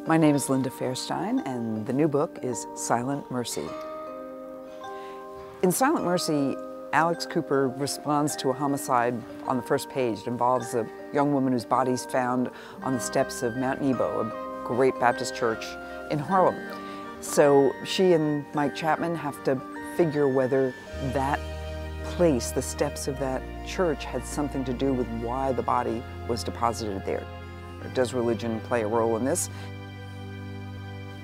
My name is Linda Fairstein, and the new book is Silent Mercy. In Silent Mercy, Alex Cooper responds to a homicide on the first page. It involves a young woman whose body is found on the steps of Mount Nebo, a great Baptist church in Harlem. So she and Mike Chapman have to figure whether that place, the steps of that church, had something to do with why the body was deposited there. Does religion play a role in this?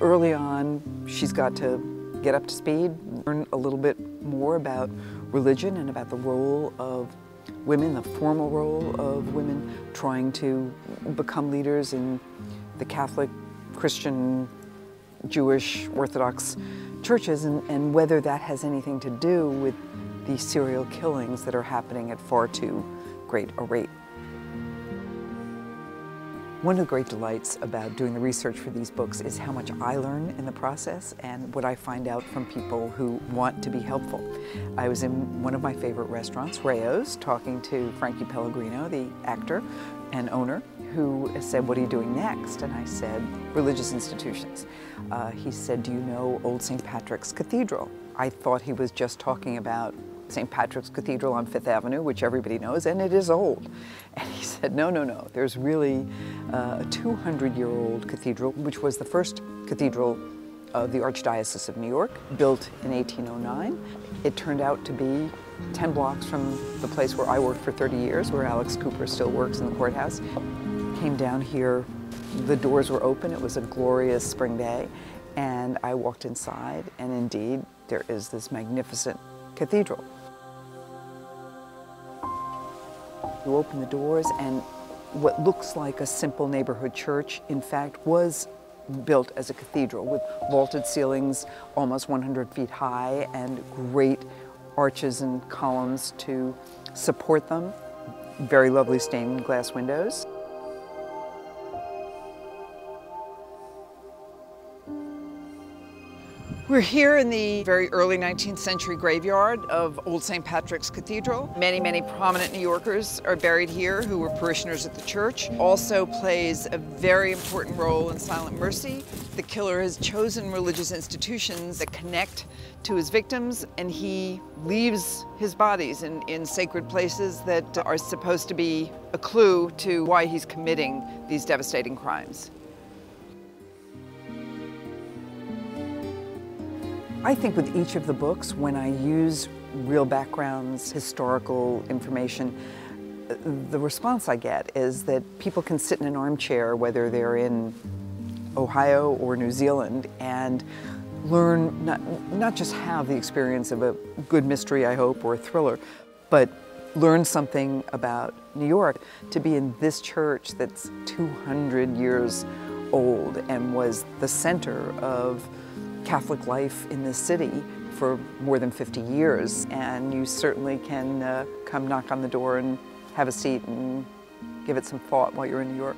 Early on, she's got to get up to speed, learn a little bit more about religion and about the role of women, the formal role of women trying to become leaders in the Catholic, Christian, Jewish, Orthodox churches, and whether that has anything to do with the serial killings that are happening at far too great a rate. One of the great delights about doing the research for these books is how much I learn in the process and what I find out from people who want to be helpful. I was in one of my favorite restaurants, Rayo's, talking to Frankie Pellegrino, the actor and owner, who said, "What are you doing next?" And I said, "Religious institutions." He said, "Do you know Old St. Patrick's Cathedral?" I thought he was just talking about St. Patrick's Cathedral on Fifth Avenue, which everybody knows, and it is old. And he said, no, there's really a 200-year-old cathedral, which was the first cathedral of the Archdiocese of New York, built in 1809. It turned out to be 10 blocks from the place where I worked for 30 years, where Alex Cooper still works in the courthouse. Came down here, the doors were open, it was a glorious spring day, and I walked inside, and indeed, there is this magnificent cathedral. You open the doors, and what looks like a simple neighborhood church, in fact, was built as a cathedral with vaulted ceilings almost 100 feet high and great arches and columns to support them. Very lovely stained glass windows. We're here in the very early 19th century graveyard of Old St. Patrick's Cathedral. Many prominent New Yorkers are buried here who were parishioners at the church. Also plays a very important role in Silent Mercy. The killer has chosen religious institutions that connect to his victims, and he leaves his bodies in sacred places that are supposed to be a clue to why he's committing these devastating crimes. I think with each of the books, when I use real backgrounds, historical information, the response I get is that people can sit in an armchair, whether they're in Ohio or New Zealand, and learn, not just have the experience of a good mystery, I hope, or a thriller, but learn something about New York. To be in this church that's 200 years old and was the center of Catholic life in this city for more than 50 years, and you certainly can come knock on the door and have a seat and give it some thought while you're in New York.